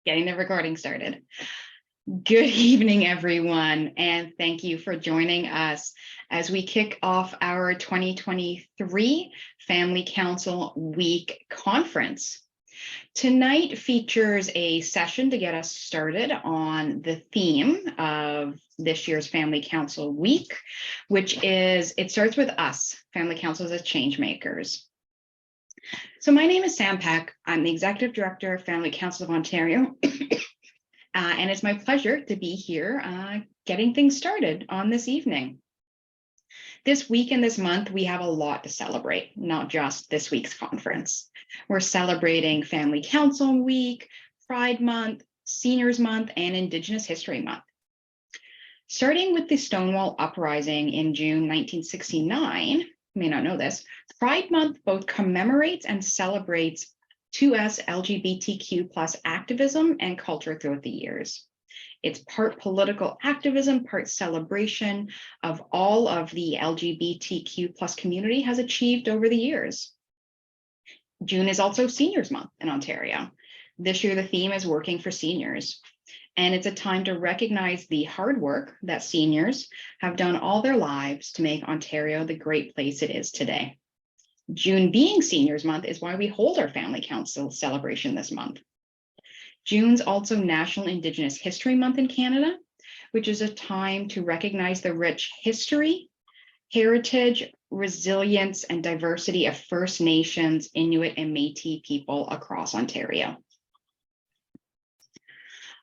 Getting the recording started. Good evening, everyone, and thank you for joining us as we kick off our 2023 Family Council Week Conference. Tonight features a session to get us started on the theme of this year's Family Council Week, which is, it starts with us, Family Councils as Changemakers. So my name is Sam Peck. I'm the Executive Director of Family Council of Ontario. And it's my pleasure to be here getting things started on this evening. This week and this month, we have a lot to celebrate, not just this week's conference. We're celebrating Family Council Week, Pride Month, Seniors Month, and Indigenous History Month. Starting with the Stonewall Uprising in June 1969, you may not know this, Pride Month both commemorates and celebrates 2S LGBTQ plus activism and culture throughout the years. It's part political activism, part celebration of all of the LGBTQ plus community has achieved over the years. June is also Seniors Month in Ontario. This year, the theme is working for seniors. And it's a time to recognize the hard work that seniors have done all their lives to make Ontario the great place it is today. June being Seniors Month is why we hold our Family Council celebration this month. June's also National Indigenous History Month in Canada, which is a time to recognize the rich history, heritage, resilience, and diversity of First Nations, Inuit, and Métis people across Ontario.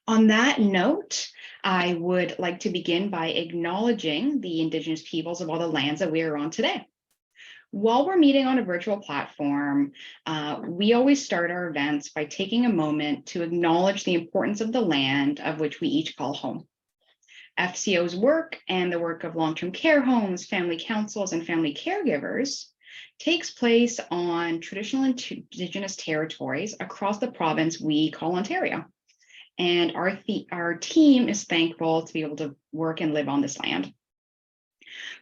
On that note, I would like to begin by acknowledging the Indigenous peoples of all the lands that we are on today. While we're meeting on a virtual platform, we always start our events by taking a moment to acknowledge the importance of the land of which we each call home. FCO's work and the work of long-term care homes, family councils, and family caregivers takes place on traditional Indigenous territories across the province we call Ontario. And our team is thankful to be able to work and live on this land.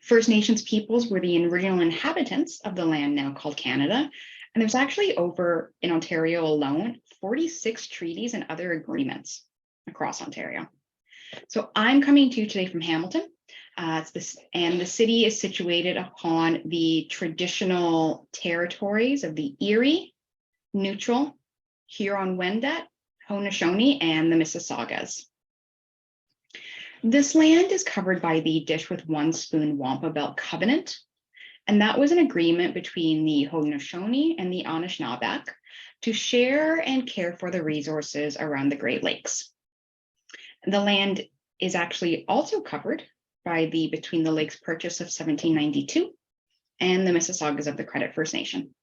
First Nations peoples were the original inhabitants of the land now called Canada. And there's actually over, in Ontario alone, 46 treaties and other agreements across Ontario. So I'm coming to you today from Hamilton. And the city is situated upon the traditional territories of the Erie, Neutral, Huron-Wendat, Haudenosaunee, and the Mississaugas. This land is covered by the Dish with One Spoon Wampa Belt Covenant, and that was an agreement between the Haudenosaunee and the Anishinaabeg to share and care for the resources around the Great Lakes. The land is actually also covered by the Between the Lakes Purchase of 1792 and the Mississaugas of the Credit First Nation.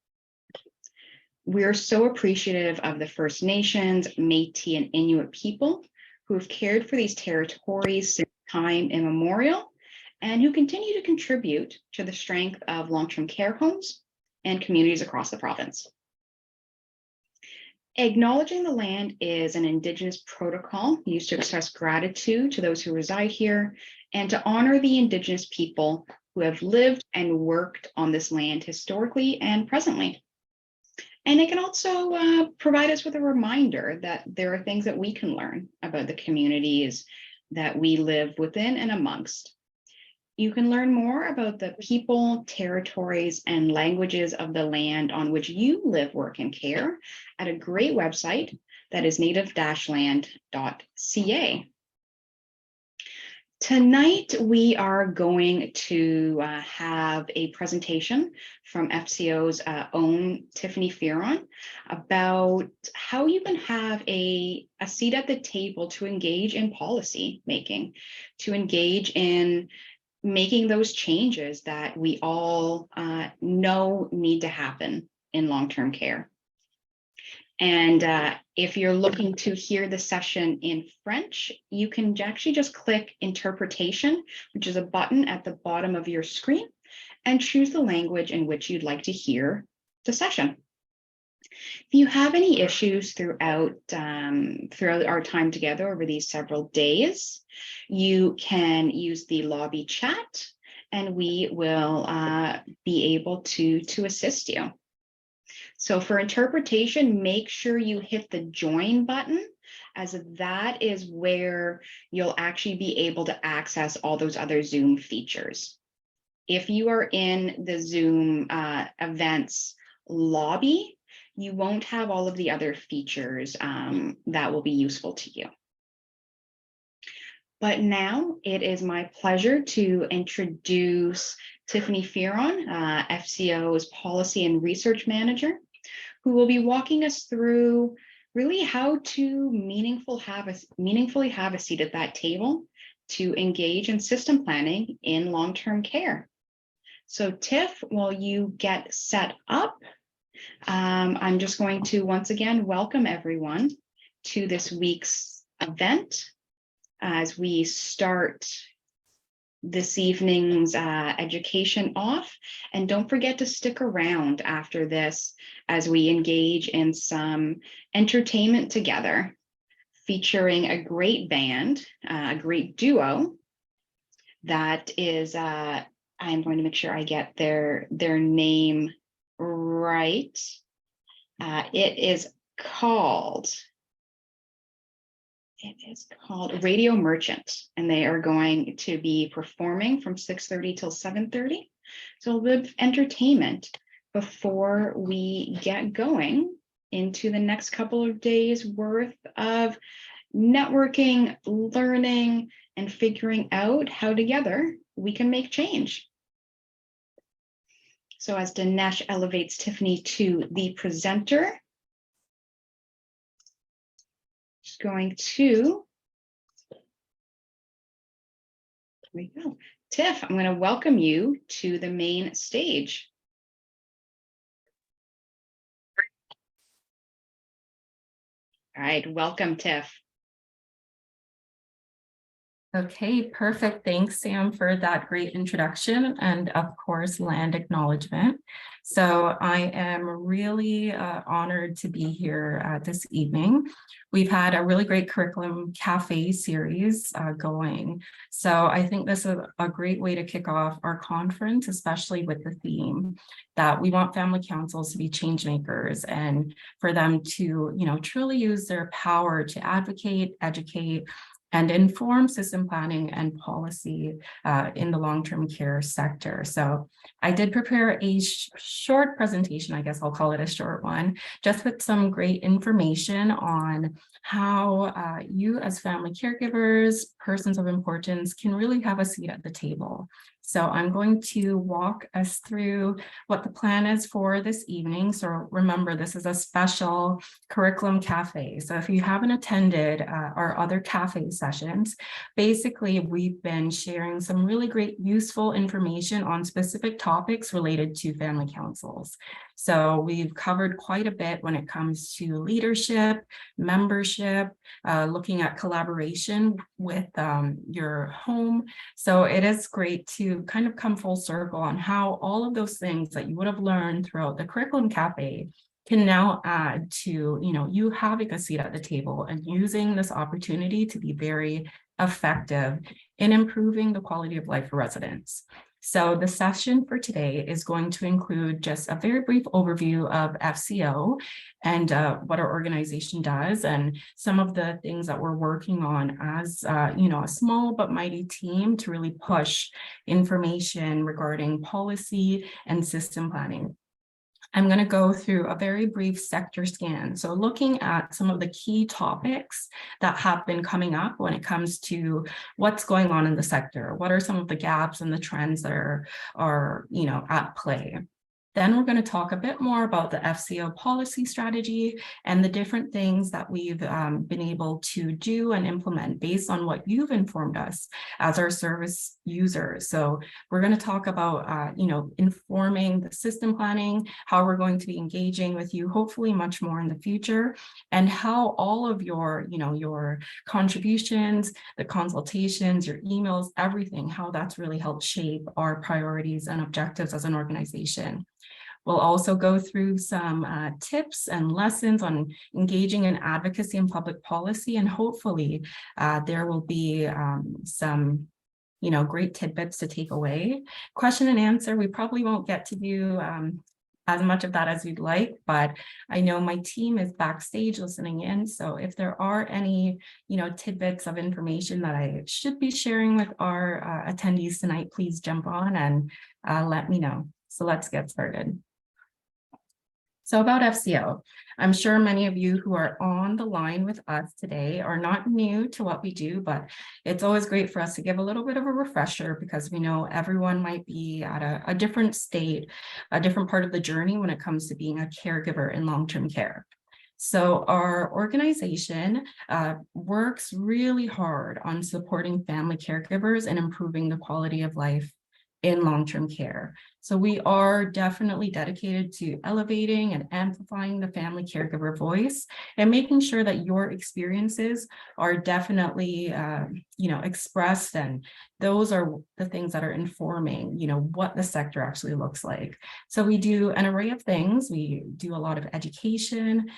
We're so appreciative of the First Nations, Métis, and Inuit people who have cared for these territories since time immemorial and who continue to contribute to the strength of long-term care homes and communities across the province. Acknowledging the land is an Indigenous protocol used to express gratitude to those who reside here and to honor the Indigenous people who have lived and worked on this land historically and presently. And it can also provide us with a reminder that there are things that we can learn about the communities that we live within and amongst. You can learn more about the people, territories, and languages of the land on which you live, work, and care at a great website that is native-land.ca. Tonight, we are going to have a presentation from FCO's own Stephanie Ventura about how you can have a seat at the table to engage in policy making, to engage in making those changes that we all know need to happen in long-term care. And if you're looking to hear the session in French, you can actually just click Interpretation, which is a button at the bottom of your screen, and choose the language in which you'd like to hear the session. If you have any issues throughout our time together over these several days, you can use the lobby chat, and we will be able to assist you. So for interpretation, make sure you hit the join button as that is where you'll actually be able to access all those other Zoom features. If you are in the Zoom events lobby, you won't have all of the other features that will be useful to you. But now it is my pleasure to introduce Stephanie Ventura, FCO's Policy and Research Manager, who will be walking us through really how to meaningfully have a seat at that table to engage in system planning in long-term care. So Tiff, while you get set up, I'm just going to once again welcome everyone to this week's event as we start this evening's education off. And don't forget to stick around after this as we engage in some entertainment together, featuring a great band, a great duo that is, I'm going to make sure I get their name right. It is called Radio Merchant, and they are going to be performing from 6:30 till 7:30. So a little bit of entertainment before we get going into the next couple of days worth of networking, learning, and figuring out how together we can make change. So as Dinesh elevates Tiffany to the presenter, just going to, there we go. Tiff, I'm going to welcome you to the main stage. All right, welcome, Tiff. Okay, perfect. Thanks, Sam, for that great introduction and, of course, land acknowledgement. So I am really honored to be here this evening. We've had a really great curriculum cafe series going. So I think this is a great way to kick off our conference, especially with the theme that we want family councils to be change makers and for them to, truly use their power to advocate, educate, and inform system planning and policy in the long-term care sector. So I did prepare a short presentation, I guess I'll call it a short one, just with some great information on how you as family caregivers, persons of importance, can really have a seat at the table. So I'm going to walk us through what the plan is for this evening. So remember, this is a special curriculum cafe. So if you haven't attended our other cafe sessions, basically we've been sharing some really great useful information on specific topics related to family councils. So we've covered quite a bit when it comes to leadership, membership, looking at collaboration with your home. So it is great to kind of come full circle on how all of those things that you would have learned throughout the curriculum cafe can now add to, you having a seat at the table and using this opportunity to be very effective in improving the quality of life for residents. So the session for today is going to include just a very brief overview of FCO and what our organization does and some of the things that we're working on as a small but mighty team to really push information regarding policy and system planning. I'm going to go through a very brief sector scan. So looking at some of the key topics that have been coming up when it comes to what's going on in the sector. What are some of the gaps and the trends that are at play? Then we're going to talk a bit more about the FCO policy strategy and the different things that we've been able to do and implement based on what you've informed us as our service users. So we're going to talk about, informing the system planning, how we're going to be engaging with you, hopefully much more in the future, and how all of your, your contributions, the consultations, your emails, everything, how that's really helped shape our priorities and objectives as an organization. We'll also go through some tips and lessons on engaging in advocacy and public policy, and hopefully there will be some great tidbits to take away. Question and answer, we probably won't get to do as much of that as you'd like, but I know my team is backstage listening in. So if there are any, tidbits of information that I should be sharing with our attendees tonight, please jump on and let me know. So let's get started. So about FCO, I'm sure many of you who are on the line with us today are not new to what we do, but it's always great for us to give a little bit of a refresher because we know everyone might be at a different state, a different part of the journey when it comes to being a caregiver in long-term care. So our organization works really hard on supporting family caregivers and improving the quality of life in long-term care. So we are definitely dedicated to elevating and amplifying the family caregiver voice and making sure that your experiences are definitely, expressed. And those are the things that are informing, what the sector actually looks like. So we do an array of things. We do a lot of education,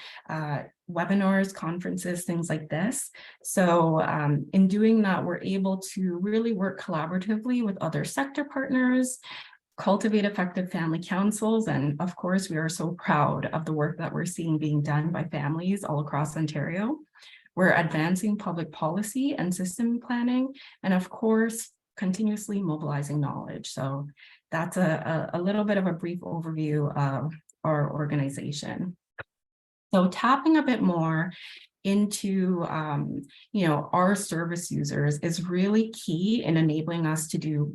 webinars, conferences, things like this. So in doing that, we're able to really work collaboratively with other sector partners, cultivate effective family councils. And of course, we are so proud of the work that we're seeing being done by families all across Ontario. We're advancing public policy and system planning, and of course, continuously mobilizing knowledge. So that's a little bit of a brief overview of our organization. So tapping a bit more into, our service users is really key in enabling us to do,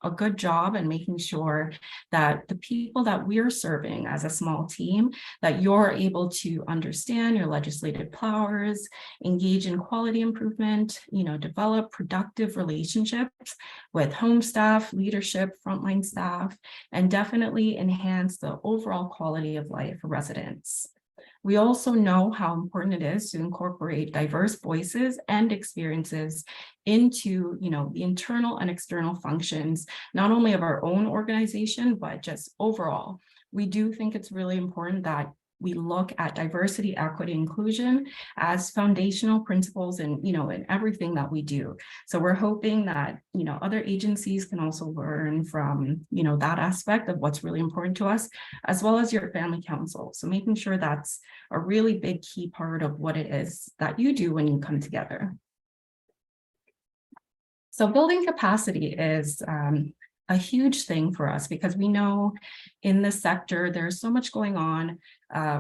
a good job and making sure that the people that we're serving as a small team, that you're able to understand your legislative powers, engage in quality improvement, develop productive relationships with home staff, leadership, frontline staff, and definitely enhance the overall quality of life for residents. We also know how important it is to incorporate diverse voices and experiences into, the internal and external functions, not only of our own organization, but just overall. We do think it's really important that we look at diversity, equity, inclusion as foundational principles in, in everything that we do. So we're hoping that, other agencies can also learn from, that aspect of what's really important to us, as well as your family council. So making sure that's a really big key part of what it is that you do when you come together. So building capacity is a huge thing for us because we know in this sector, there's so much going on.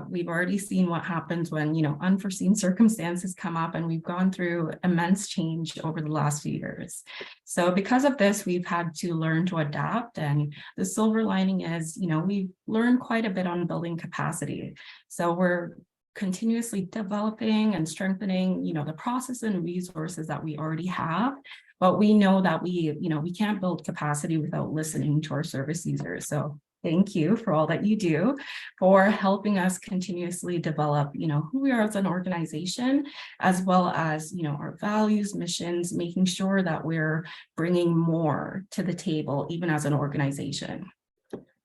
We've already seen what happens when, unforeseen circumstances come up, and we've gone through immense change over the last few years. So because of this, we've had to learn to adapt. And the silver lining is, we've learned quite a bit on building capacity. So we're continuously developing and strengthening, the process and resources that we already have. But we know that we can't build capacity without listening to our service users. So thank you for all that you do for helping us continuously develop, who we are as an organization, as well as, our values, missions, making sure that we're bringing more to the table, even as an organization.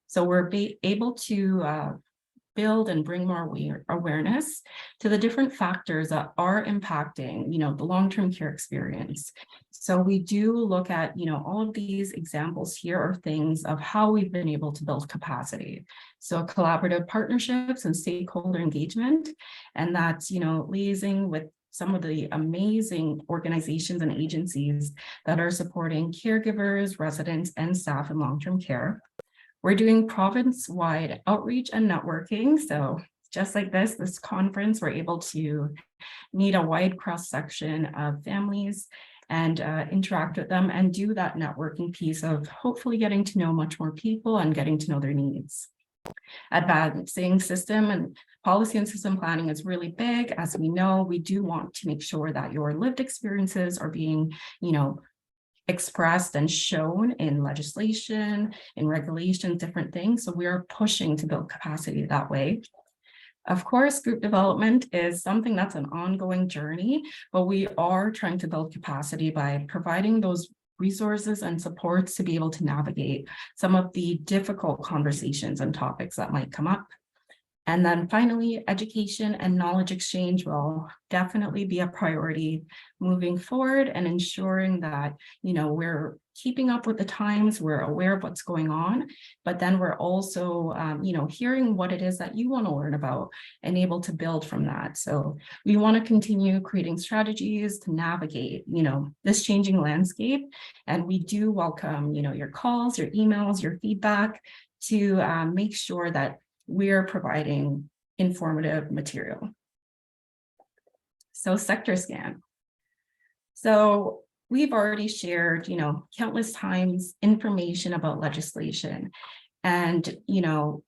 So we're able to build and bring more awareness to the different factors that are impacting, the long-term care experience. So we do look at, all of these examples here are things of how we've been able to build capacity. So collaborative partnerships and stakeholder engagement, and that's, liaising with some of the amazing organizations and agencies that are supporting caregivers, residents, and staff in long-term care. We're doing province-wide outreach and networking. So just like this conference, we're able to meet a wide cross-section of families and interact with them and do that networking piece of hopefully getting to know much more people and getting to know their needs. Advancing system and policy and system planning is really big. As we know, we do want to make sure that your lived experiences are being, expressed and shown in legislation, in regulations, different things. So we are pushing to build capacity that way. Of course, group development is something that's an ongoing journey, but we are trying to build capacity by providing those resources and supports to be able to navigate some of the difficult conversations and topics that might come up. And then finally, education and knowledge exchange will definitely be a priority moving forward, and ensuring that, we're keeping up with the times, we're aware of what's going on, but then we're also, hearing what it is that you want to learn about and able to build from that. So we want to continue creating strategies to navigate, this changing landscape. And we do welcome, your calls, your emails, your feedback to make sure that we're providing informative material. So sector scan. So we've already shared, countless times information about legislation. And,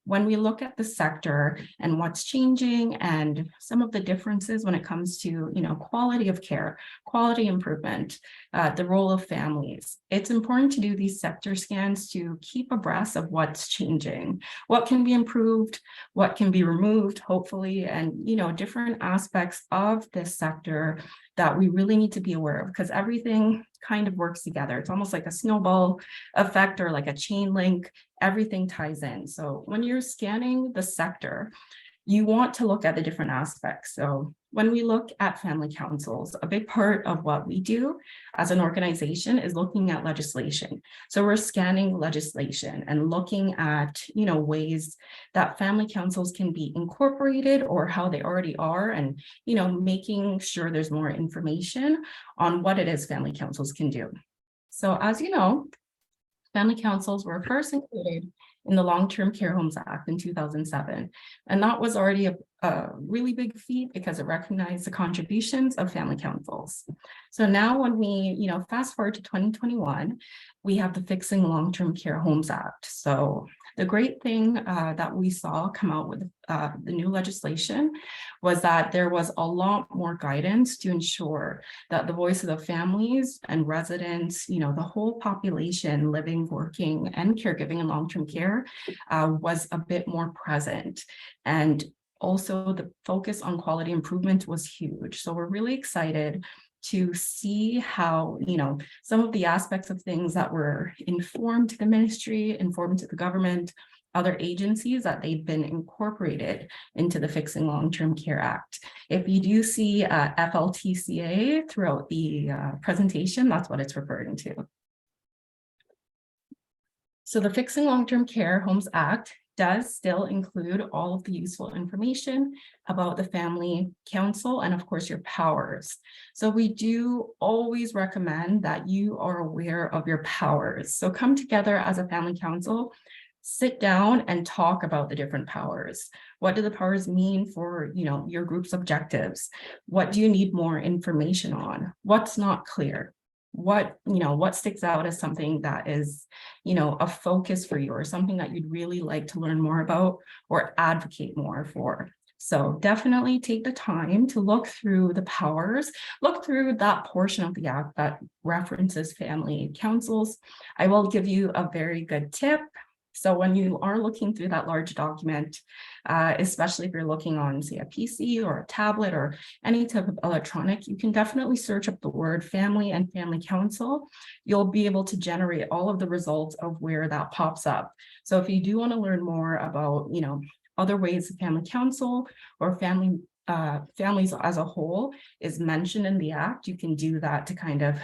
when we look at the sector and what's changing and some of the differences when it comes to, quality of care, quality improvement, the role of families, it's important to do these sector scans to keep abreast of what's changing, what can be improved, what can be removed, hopefully, and, different aspects of this sector that we really need to be aware of, because everything kind of works together. It's almost like a snowball effect or like a chain link. Everything ties in. So when you're scanning the sector, you want to look at the different aspects. So when we look at family councils, a big part of what we do as an organization is looking at legislation. So we're scanning legislation and looking at, ways that family councils can be incorporated or how they already are, and, making sure there's more information on what it is family councils can do. So as you know, family councils were first included in the Long-Term Care Homes Act in 2007. And that was already a really big feat because it recognized the contributions of family councils. So now when we, fast forward to 2021, we have the Fixing Long-Term Care Homes Act. So the great thing that we saw come out with the new legislation was that there was a lot more guidance to ensure that the voice of the families and residents, the whole population living, working, and caregiving in long-term care was a bit more present. And also the focus on quality improvement was huge. So we're really excited to see how, some of the aspects of things that were informed to the ministry, informed to the government, other agencies, that they've been incorporated into the Fixing Long-Term Care Act. If you do see FLTCA throughout the presentation, that's what it's referring to. So the Fixing Long-Term Care Homes Act does still include all of the useful information about the family council and, of course, your powers. So we do always recommend that you are aware of your powers. So come together as a family council, sit down and talk about the different powers. What do the powers mean for, your group's objectives? What do you need more information on? What's not clear? What sticks out as something that is, a focus for you, or something that you'd really like to learn more about or advocate more for. So definitely take the time to look through the powers, look through that portion of the act that references family councils. I will give you a very good tip. So when you are looking through that large document, especially if you're looking on, say, a PC or a tablet or any type of electronic, you can definitely search up the word family and family council. You'll be able to generate all of the results of where that pops up. So if you do want to learn more about, other ways of family council or families as a whole is mentioned in the act, you can do that to kind of,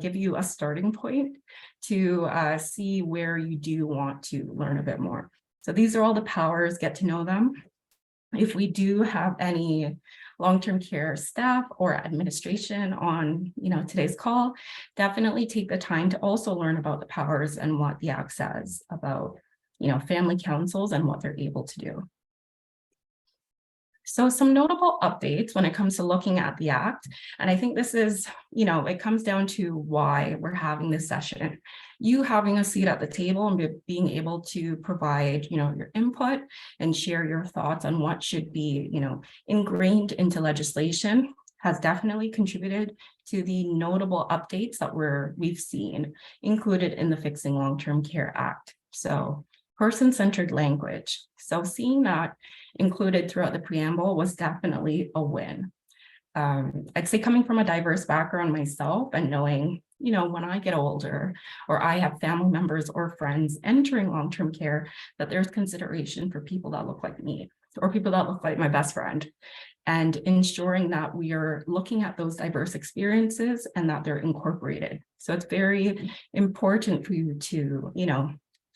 give you a starting point to see where you do want to learn a bit more. So these are all the powers, get to know them. If we do have any long-term care staff or administration on, today's call, definitely take the time to also learn about the powers and what the act says about, family councils and what they're able to do. So some notable updates when it comes to looking at the act, and I think this is, it comes down to why we're having this session. You having a seat at the table and being able to provide, your input and share your thoughts on what should be, ingrained into legislation has definitely contributed to the notable updates that we've seen included in the Fixing Long-Term Care Act. So person-centered language. So seeing that included throughout the preamble was definitely a win. I'd say coming from a diverse background myself and knowing, when I get older or I have family members or friends entering long-term care, that there's consideration for people that look like me. or people that look like my best friend, and ensuring that we are looking at those diverse experiences and that they're incorporated. So it's very important for you to,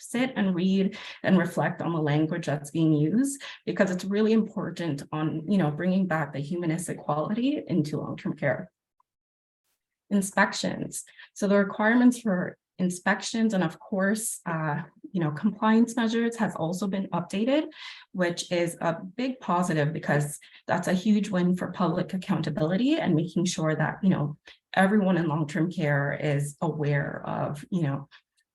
sit and read and reflect on the language that's being used, because it's really important on, bringing back the humanistic quality into long-term care. Inspections. So the requirements for inspections and of course, compliance measures has also been updated, which is a big positive because that's a huge win for public accountability and making sure that, everyone in long-term care is aware of,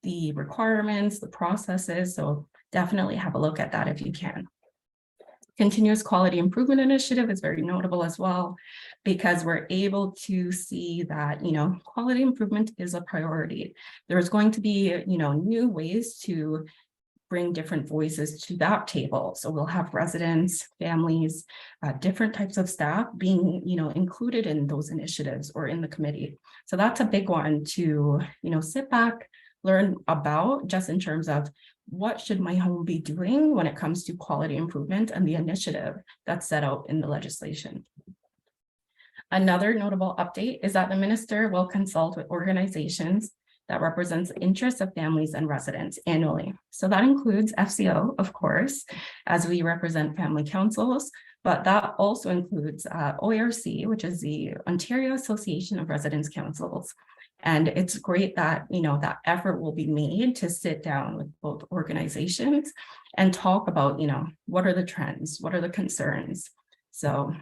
the requirements, the processes. So definitely have a look at that if you can. Continuous quality improvement initiative is very notable as well, because we're able to see that, quality improvement is a priority. There's going to be, new ways to bring different voices to that table. So we'll have residents, families, different types of staff being, included in those initiatives or in the committee. So that's a big one to, sit back, learn about, just in terms of what should my home be doing when it comes to quality improvement and the initiative that's set out in the legislation. Another notable update is that the minister will consult with organizations that represents the interests of families and residents annually. So that includes FCO, of course, as we represent family councils, but that also includes OARC, which is the Ontario Association of Residents Councils. And it's great that, that effort will be made to sit down with both organizations and talk about, what are the trends, what are the concerns. So,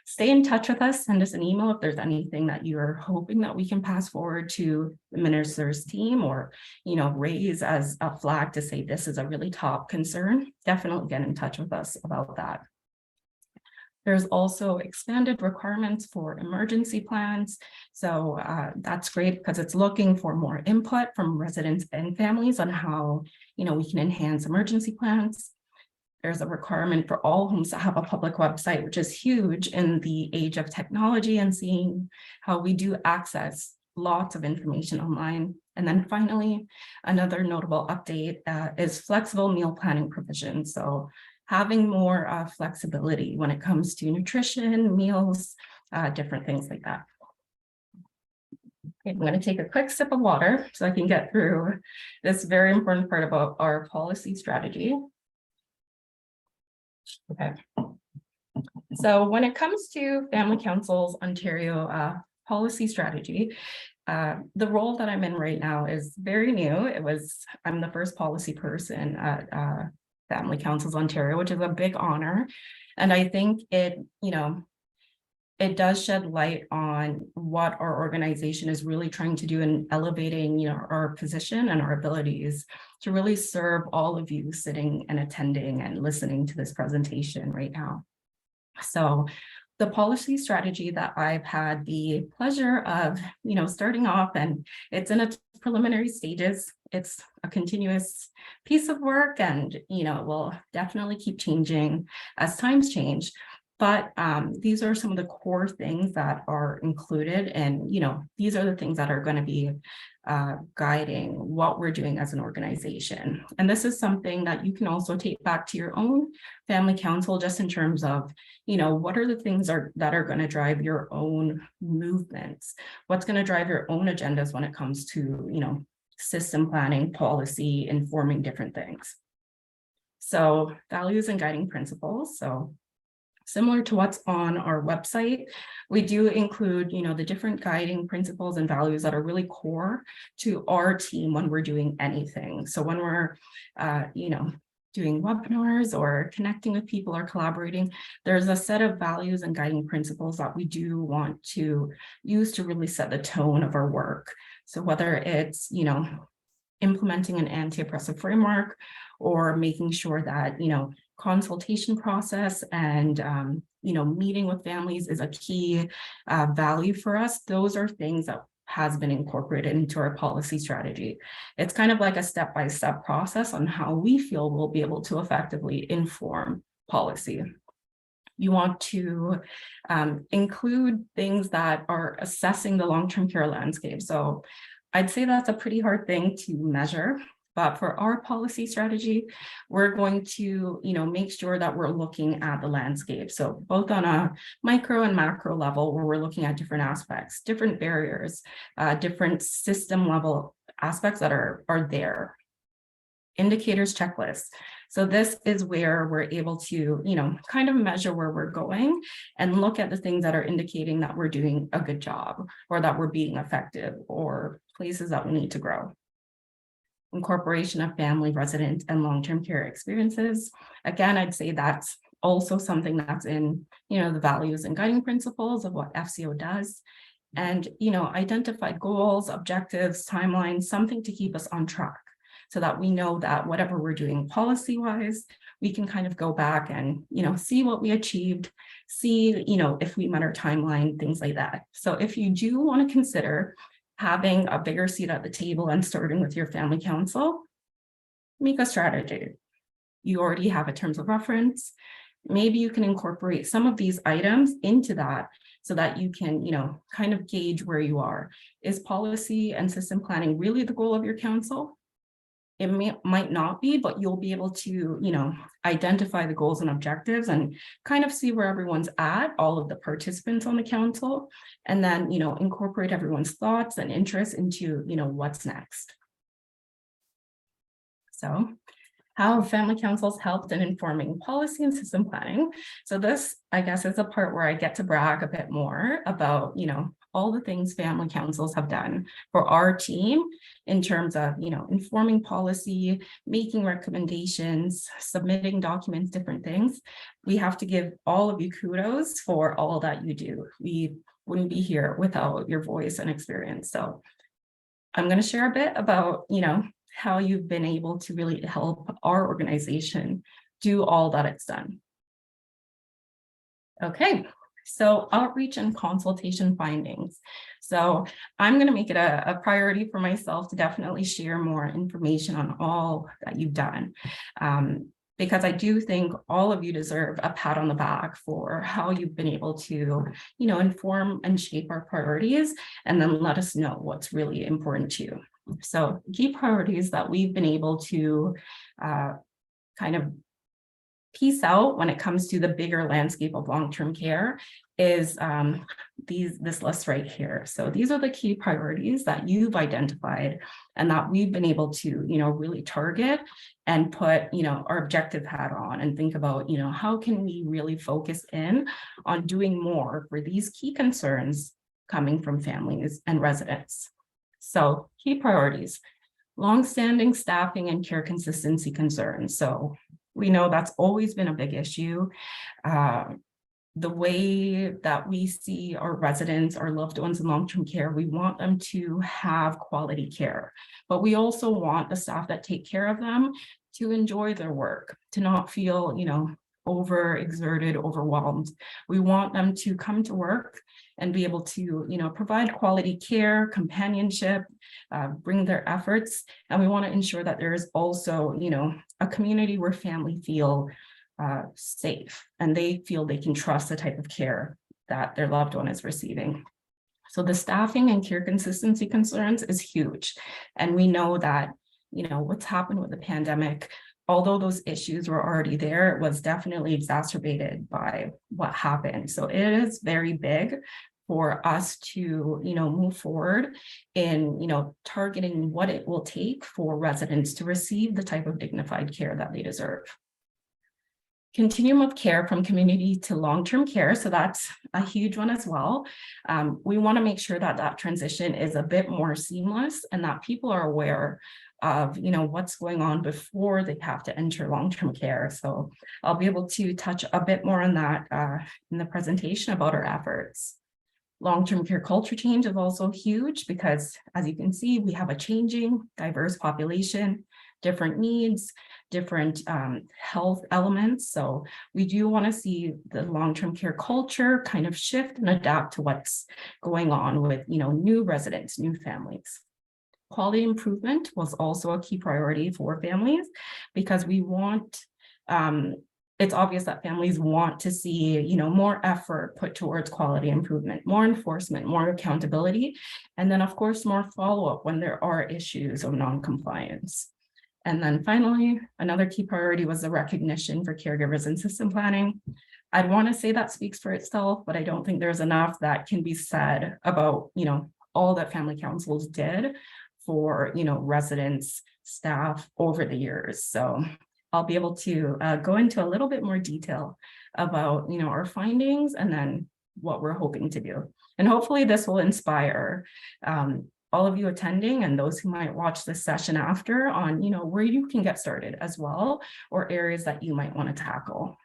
stay in touch with us, send us an email if there's anything that you're hoping that we can pass forward to the minister's team, or, raise as a flag to say this is a really top concern. Definitely get in touch with us about that. There's also expanded requirements for emergency plans. So that's great because it's looking for more input from residents and families on how, we can enhance emergency plans. There's a requirement for all homes to have a public website, which is huge in the age of technology and seeing how we do access lots of information online. And then finally, another notable update is flexible meal planning provisions. So having more flexibility when it comes to nutrition, meals, different things like that. Okay, I'm going to take a quick sip of water so I can get through this very important part about our policy strategy. Okay. So when it comes to Family Council's Ontario policy strategy, the role that I'm in right now is very new. I'm the first policy person at Family Council's Ontario, which is a big honor. And I think it does shed light on what our organization is really trying to do in elevating, our position and our abilities to really serve all of you sitting and attending and listening to this presentation right now. So the policy strategy that I've had the pleasure of, starting off, and it's in its preliminary stages. It's a continuous piece of work, and, will definitely keep changing as times change. But these are some of the core things that are included, and these are the things that are going to be guiding what we're doing as an organization. And this is something that you can also take back to your own family council, just in terms of, what are the things that are going to drive your own movements, what's going to drive your own agendas when it comes to, system planning, policy, informing different things. So values and guiding principles. So similar to what's on our website, we do include, the different guiding principles and values that are really core to our team when we're doing anything. So when we're, doing webinars or connecting with people or collaborating, there's a set of values and guiding principles that we do want to use to really set the tone of our work. So whether it's, implementing an anti-oppressive framework, or making sure that, consultation process and, meeting with families is a key value for us. Those are things that has been incorporated into our policy strategy. It's kind of like a step-by-step process on how we feel we'll be able to effectively inform policy. You want to include things that are assessing the long-term care landscape. So I'd say that's a pretty hard thing to measure. But for our policy strategy, we're going to, make sure that we're looking at the landscape. So both on a micro and macro level, where we're looking at different aspects, different barriers, different system level aspects that are there. Indicators checklist. So this is where we're able to, kind of measure where we're going and look at the things that are indicating that we're doing a good job or that we're being effective or places that we need to grow. Incorporation of family, resident, and long-term care experiences. Again, I'd say that's also something that's in, the values and guiding principles of what FCO does. And, identify goals, objectives, timelines, something to keep us on track so that we know that whatever we're doing policy-wise, we can kind of go back and, see what we achieved, see, if we met our timeline, things like that. So if you do want to consider having a bigger seat at the table and starting with your family council, make a strategy. You already have a terms of reference. Maybe you can incorporate some of these items into that so that you can, kind of gauge where you are. Is policy and system planning really the goal of your council? It might not be, but you'll be able to, identify the goals and objectives and kind of see where everyone's at, all of the participants on the council, and then, incorporate everyone's thoughts and interests into, what's next. So how have family councils helped in informing policy and system planning? So this, I guess, is a part where I get to brag a bit more about, all the things family councils have done for our team in terms of, informing policy, making recommendations, submitting documents, different things. We have to give all of you kudos for all that you do. We wouldn't be here without your voice and experience. So I'm going to share a bit about, how you've been able to really help our organization do all that it's done. Okay. So outreach and consultation findings. So I'm going to make it a priority for myself to definitely share more information on all that you've done. Because I do think all of you deserve a pat on the back for how you've been able to, inform and shape our priorities and then let us know what's really important to you. So key priorities that we've been able to kind of piece out when it comes to the bigger landscape of long-term care is this list right here. So these are the key priorities that you've identified and that we've been able to, really target and put, our objective hat on and think about, how can we really focus in on doing more for these key concerns coming from families and residents. So key priorities, longstanding staffing and care consistency concerns. So we know that's always been a big issue. The way that we see our residents, our loved ones in long-term care, we want them to have quality care, but we also want the staff that take care of them to enjoy their work, to not feel, overexerted, overwhelmed. We want them to come to work and be able to, provide quality care, companionship, bring their efforts. And we want to ensure that there is also, a community where family feel safe and they feel they can trust the type of care that their loved one is receiving. So the staffing and care consistency concerns is huge. And we know that, what's happened with the pandemic, although those issues were already there, it was definitely exacerbated by what happened. So it is very big for us to, move forward in, targeting what it will take for residents to receive the type of dignified care that they deserve. Continuum of care from community to long-term care. So that's a huge one as well. We want to make sure that that transition is a bit more seamless and that people are aware of, what's going on before they have to enter long-term care. So I'll be able to touch a bit more on that in the presentation about our efforts. Long-term care culture change is also huge because, as you can see, we have a changing, diverse population, different needs, different health elements. So we do want to see the long-term care culture kind of shift and adapt to what's going on with, new residents, new families. Quality improvement was also a key priority for families because we want, it's obvious that families want to see, more effort put towards quality improvement, more enforcement, more accountability, and then of course, more follow-up when there are issues of non-compliance. And then finally, another key priority was the recognition for caregivers in system planning. I'd want to say that speaks for itself, but I don't think there's enough that can be said about, all that family councils did for, residents, staff over the years. So I'll be able to go into a little bit more detail about, our findings and then what we're hoping to do. And hopefully this will inspire all of you attending and those who might watch this session after on, where you can get started as well, or areas that you might want to tackle.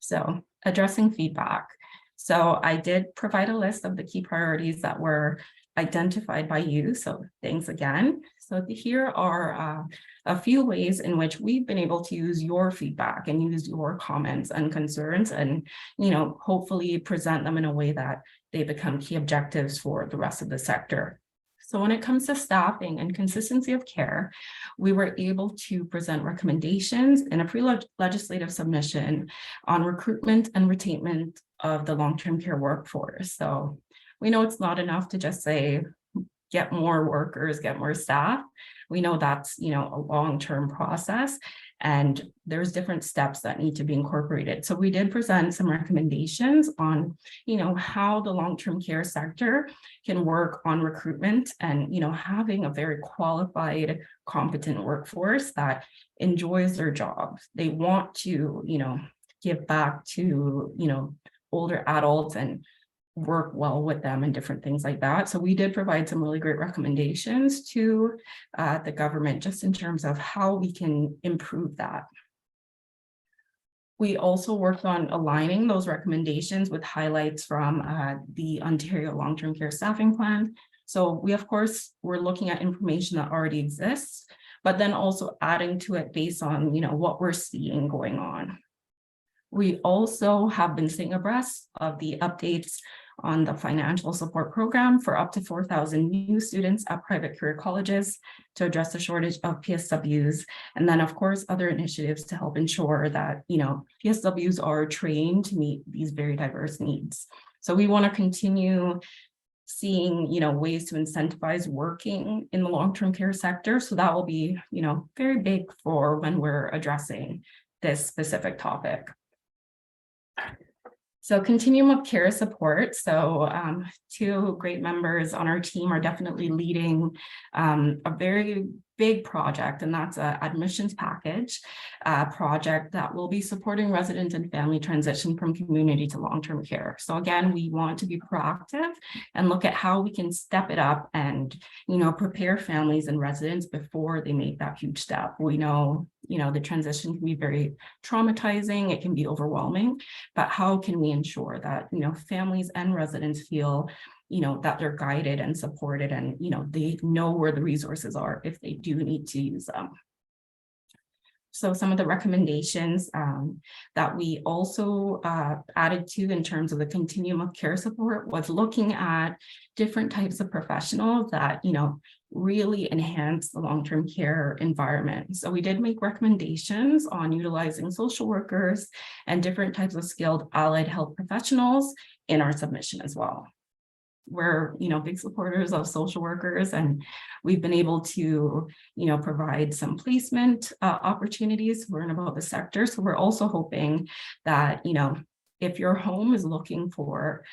So addressing feedback. So I did provide a list of the key priorities that were identified by you. So thanks again. So here are a few ways in which we've been able to use your feedback and use your comments and concerns and, hopefully present them in a way that they become key objectives for the rest of the sector. So when it comes to staffing and consistency of care, we were able to present recommendations in a pre-legislative submission on recruitment and retainment of the long-term care workforce. So we know it's not enough to just say, get more workers, get more staff. We know that's, a long-term process and there's different steps that need to be incorporated. So we did present some recommendations on, how the long-term care sector can work on recruitment and, having a very qualified, competent workforce that enjoys their jobs. They want to, give back to, older adults and work well with them and different things like that. So we did provide some really great recommendations to the government just in terms of how we can improve that. We also worked on aligning those recommendations with highlights from the Ontario Long-Term Care Staffing Plan. So we, of course, we're looking at information that already exists, but then also adding to it based on, what we're seeing going on. We also have been staying abreast of the updates on the financial support program for up to 4,000 new students at private career colleges to address the shortage of PSWs. And then, of course, other initiatives to help ensure that, PSWs are trained to meet these very diverse needs. So we want to continue seeing, ways to incentivize working in the long-term care sector. So that will be, very big for when we're addressing this specific topic. So continuum of care support. So two great members on our team are definitely leading a very big project, and that's an admissions package project that will be supporting resident and family transition from community to long-term care. So again, we want to be proactive and look at how we can step it up and, prepare families and residents before they make that huge step. We know, the transition can be very traumatizing, it can be overwhelming, but how can we ensure that, families and residents feel that they're guided and supported and, they know where the resources are if they do need to use them. So some of the recommendations that we also added to in terms of the continuum of care support was looking at different types of professionals that, really enhance the long-term care environment. So we did make recommendations on utilizing social workers and different types of skilled allied health professionals in our submission as well. We're, big supporters of social workers, and we've been able to, provide some placement opportunities to learn about the sector. So we're also hoping that, if your home is looking for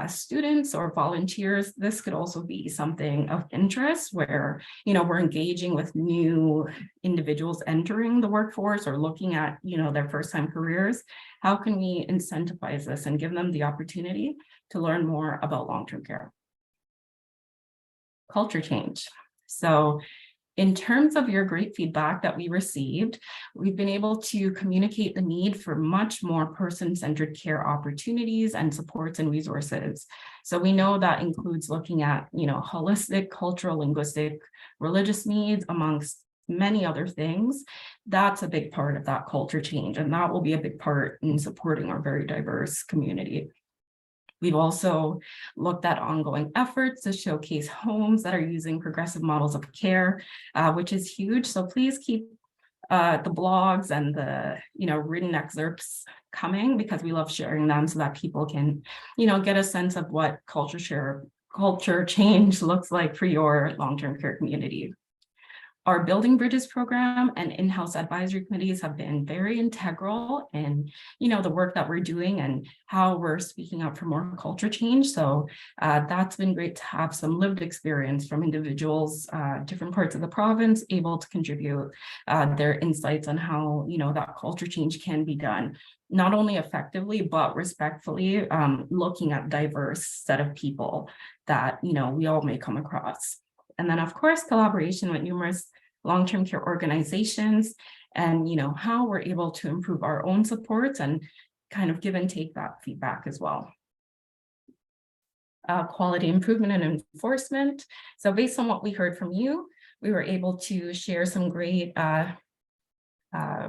students or volunteers, this could also be something of interest where, we're engaging with new individuals entering the workforce or looking at, their first-time careers. How can we incentivize this and give them the opportunity to learn more about long-term care? Culture change. So in terms of your great feedback that we received, we've been able to communicate the need for much more person-centered care opportunities and supports and resources. So we know that includes looking at, holistic, cultural, linguistic, religious needs, amongst many other things. That's a big part of that culture change, and that will be a big part in supporting our very diverse community. We've also looked at ongoing efforts to showcase homes that are using progressive models of care, which is huge. So please keep the blogs and the written excerpts coming, because we love sharing them so that people can get a sense of what culture change looks like for your long-term care community. Our Building Bridges program and in-house advisory committees have been very integral in, the work that we're doing and how we're speaking up for more culture change. So that's been great to have some lived experience from individuals, different parts of the province, able to contribute their insights on how, that culture change can be done, not only effectively, but respectfully, looking at diverse set of people that, we all may come across. And then, of course, collaboration with numerous long-term care organizations and, how we're able to improve our own supports and kind of give and take that feedback as well. Quality improvement and enforcement. So based on what we heard from you, we were able to share some great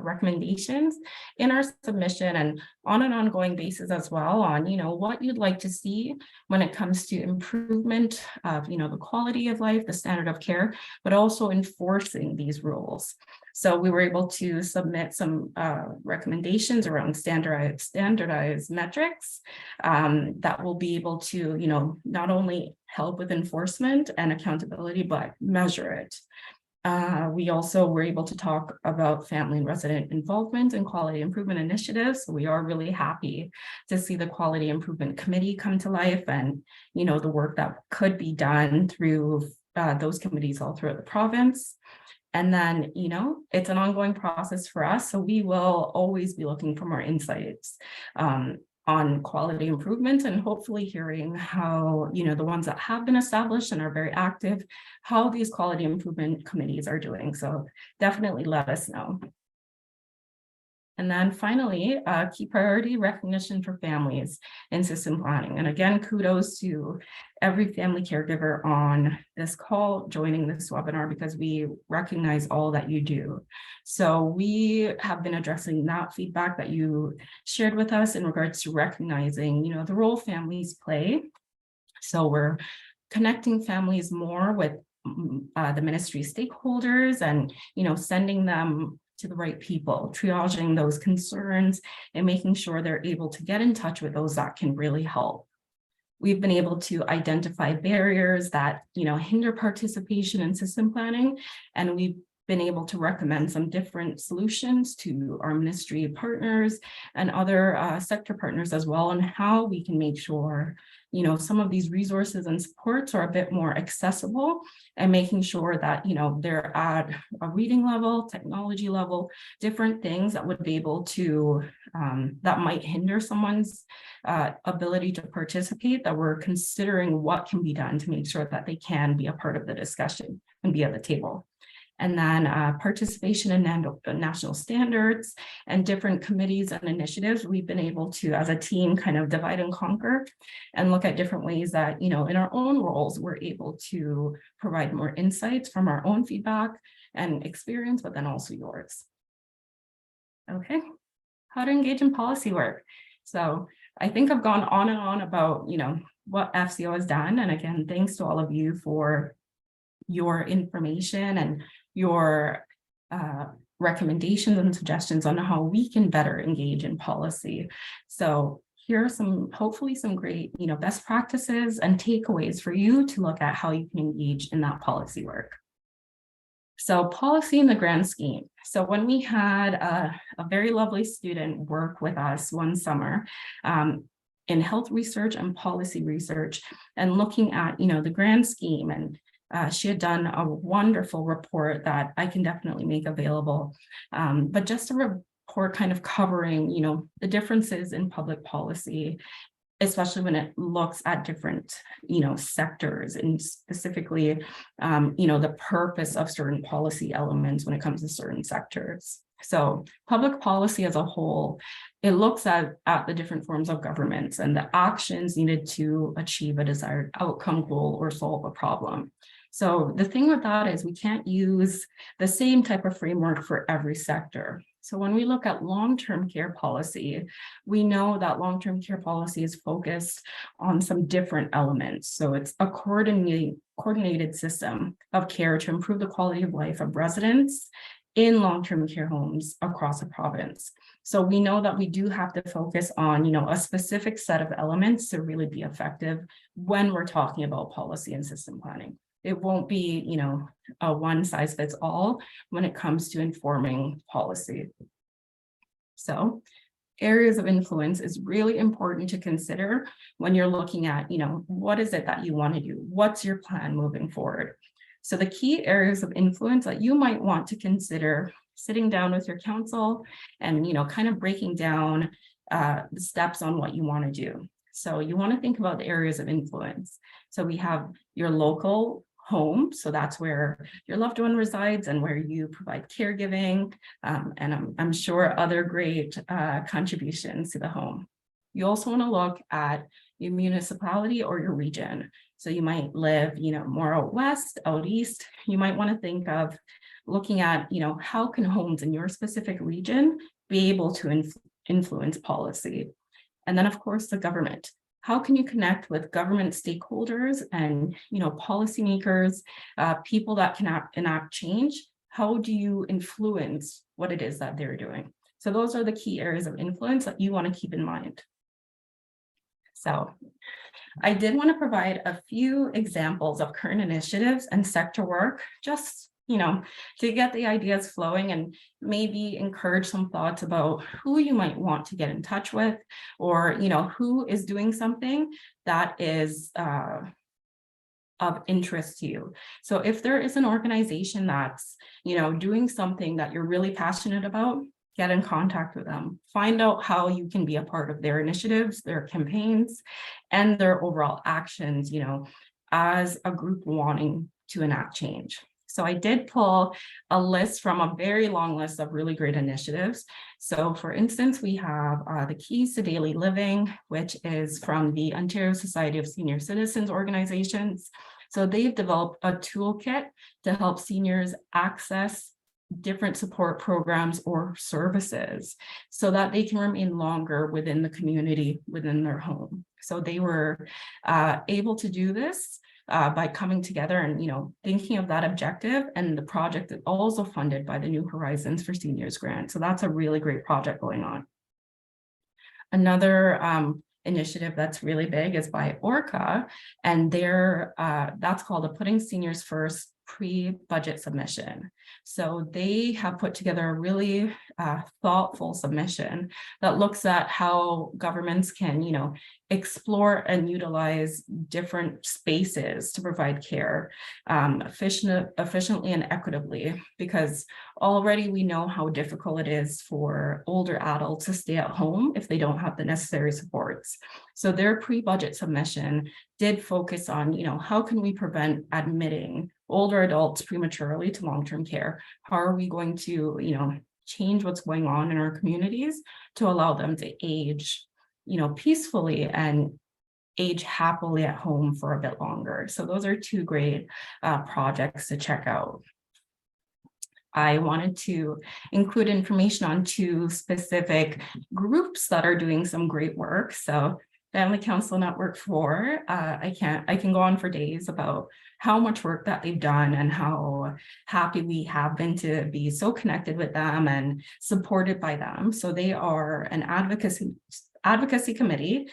recommendations in our submission and on an ongoing basis as well on, what you'd like to see when it comes to improvement of, the quality of life, the standard of care, but also enforcing these rules. So we were able to submit some recommendations around standardized metrics that will be able to, not only help with enforcement and accountability, but measure it. We also were able to talk about family and resident involvement and quality improvement initiatives. So we are really happy to see the Quality Improvement Committee come to life and, the work that could be done through those committees all throughout the province. And then, it's an ongoing process for us. So we will always be looking for more insights on quality improvement and hopefully hearing how, the ones that have been established and are very active, how these quality improvement committees are doing. So definitely let us know. And then finally, key priority recognition for families in system planning. And again, kudos to every family caregiver on this call joining this webinar because we recognize all that you do. So we have been addressing that feedback that you shared with us in regards to recognizing, the role families play. So we're connecting families more with the ministry stakeholders and, sending them to the right people, triaging those concerns and making sure they're able to get in touch with those that can really help. We've been able to identify barriers that, hinder participation in system planning, and we've been able to recommend some different solutions to our ministry partners and other sector partners as well on how we can make sure, some of these resources and supports are a bit more accessible and making sure that, they're at a reading level, technology level, different things that would be able to, that might hinder someone's ability to participate, that we're considering what can be done to make sure that they can be a part of the discussion and be at the table. And then participation in national standards and different committees and initiatives, we've been able to, as a team, kind of divide and conquer and look at different ways that, in our own roles, we're able to provide more insights from our own feedback and experience, but then also yours. Okay, how to engage in policy work. So I think I've gone on and on about, what FCO has done. And again, thanks to all of you for your information and your recommendations and suggestions on how we can better engage in policy. So here are some, hopefully some great, best practices and takeaways for you to look at how you can engage in that policy work. So policy in the grand scheme. So when we had a very lovely student work with us one summer, in health research and policy research and looking at, the grand scheme, and she had done a wonderful report that I can definitely make available, but just a report kind of covering, the differences in public policy, especially when it looks at different, sectors and specifically, the purpose of certain policy elements when it comes to certain sectors. So public policy as a whole, it looks at the different forms of governments and the actions needed to achieve a desired outcome, goal, or solve a problem. So the thing with that is we can't use the same type of framework for every sector. So when we look at long-term care policy, we know that long-term care policy is focused on some different elements. So it's a coordinated system of care to improve the quality of life of residents in long-term care homes across the province. So we know that we do have to focus on, a specific set of elements to really be effective when we're talking about policy and system planning. it won't be, a one size fits all when it comes to informing policy. So areas of influence is really important to consider when you're looking at, what is it that you want to do? What's your plan moving forward? So the key areas of influence that you might want to consider sitting down with your council and, kind of breaking down the steps on what you want to do. So you want to think about the areas of influence. So we have your local home. So that's where your loved one resides and where you provide caregiving, and I'm sure other great contributions to the home. You also want to look at your municipality or your region. So you might live, more out west, out east. You might want to think of looking at, how can homes in your specific region be able to influence policy? And then, of course, the government. How can you connect with government stakeholders and, policymakers, people that can enact change? How do you influence what it is that they're doing? So those are the key areas of influence that you want to keep in mind. So I did want to provide a few examples of current initiatives and sector work, just to get the ideas flowing and maybe encourage some thoughts about who you might want to get in touch with, or, who is doing something that is of interest to you. So if there is an organization that's, doing something that you're really passionate about, get in contact with them, find out how you can be a part of their initiatives, their campaigns, and their overall actions, as a group wanting to enact change. So I did pull a list from a very long list of really great initiatives. So for instance, we have the Keys to Daily Living, which is from the Ontario Society of Senior Citizens organizations. So they've developed a toolkit to help seniors access different support programs or services so that they can remain longer within the community, within their home. So they were able to do this by coming together and, thinking of that objective, and the project is also funded by the New Horizons for Seniors grant. So that's a really great project going on. Another initiative that's really big is by Orca, and that's called a Putting Seniors First pre-budget submission. So they have put together a really thoughtful submission that looks at how governments can, explore and utilize different spaces to provide care efficiently and equitably, because already we know how difficult it is for older adults to stay at home if they don't have the necessary supports. So their pre-budget submission did focus on, how can we prevent admitting older adults prematurely to long-term care? How are we going to, change what's going on in our communities to allow them to age, peacefully and age happily at home for a bit longer? So those are two great projects to check out. I wanted to include information on two specific groups that are doing some great work. So Family Council Network 4, I can go on for days about how much work that they've done and how happy we have been to be so connected with them and supported by them. So they are an advocacy committee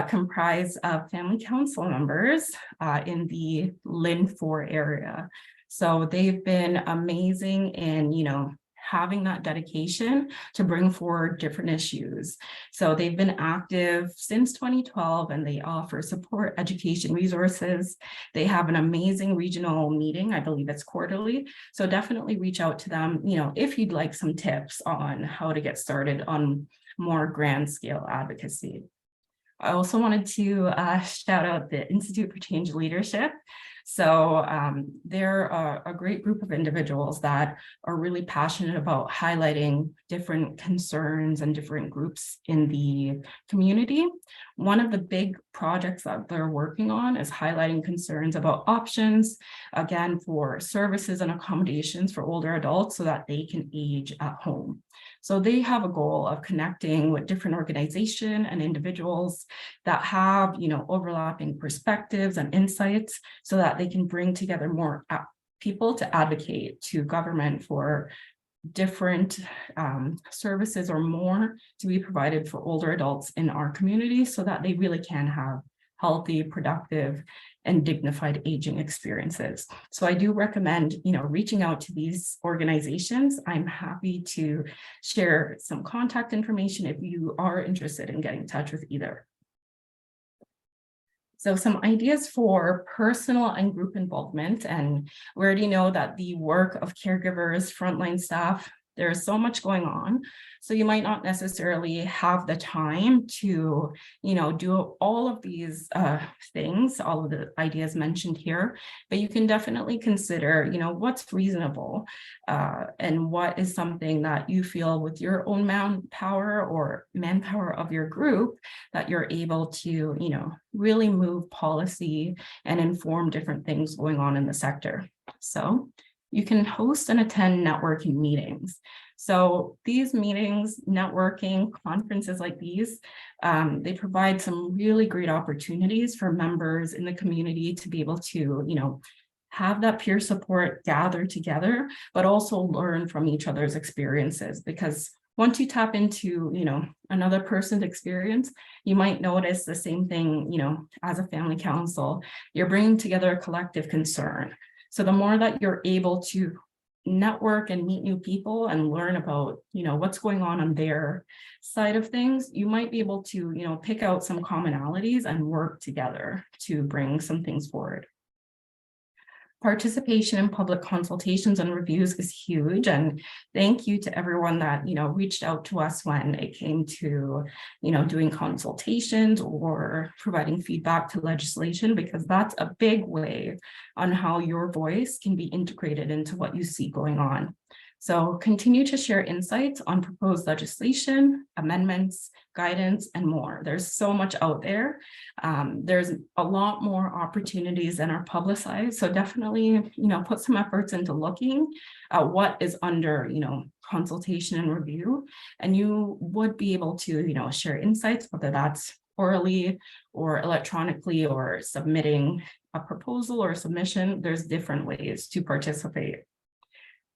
comprised of family council members in the Lynn 4 area. So they've been amazing in, having that dedication to bring forward different issues. So they've been active since 2012, and they offer support, education, resources. They have an amazing regional meeting. I believe it's quarterly. So definitely reach out to them, if you'd like some tips on how to get started on more grand scale advocacy. I also wanted to shout out the Institute for Change Leadership. So they're a great group of individuals that are really passionate about highlighting different concerns and different groups in the community. One of the big projects that they're working on is highlighting concerns about options, again, for services and accommodations for older adults so that they can age at home. So they have a goal of connecting with different organizations and individuals that have, overlapping perspectives and insights so that they can bring together more people to advocate to government for different services or more to be provided for older adults in our community so that they really can have healthy, productive, and dignified aging experiences. So I do recommend, reaching out to these organizations. I'm happy to share some contact information if you are interested in getting in touch with either. So some ideas for personal and group involvement, and we already know that the work of caregivers, frontline staff, there's so much going on. So you might not necessarily have the time to, do all of these things, all of the ideas mentioned here, but you can definitely consider, what's reasonable and what is something that you feel with your own manpower or manpower of your group that you're able to, really move policy and inform different things going on in the sector. So you can host and attend networking meetings. So these meetings, networking, conferences like these, they provide some really great opportunities for members in the community to be able to, have that peer support, gather together, but also learn from each other's experiences. Because once you tap into, another person's experience, you might notice the same thing, as a family council, you're bringing together a collective concern. So the more that you're able to network and meet new people and learn about, what's going on their side of things, you might be able to, pick out some commonalities and work together to bring some things forward. Participation in public consultations and reviews is huge. And thank you to everyone that, reached out to us when it came to, doing consultations or providing feedback to legislation, because that's a big way on how your voice can be integrated into what you see going on. So continue to share insights on proposed legislation, amendments, guidance, and more. There's so much out there. There's a lot more opportunities than are publicized. So definitely, put some efforts into looking at what is under, consultation and review. And you would be able to, share insights, whether that's orally or electronically or submitting a proposal or submission. There's different ways to participate.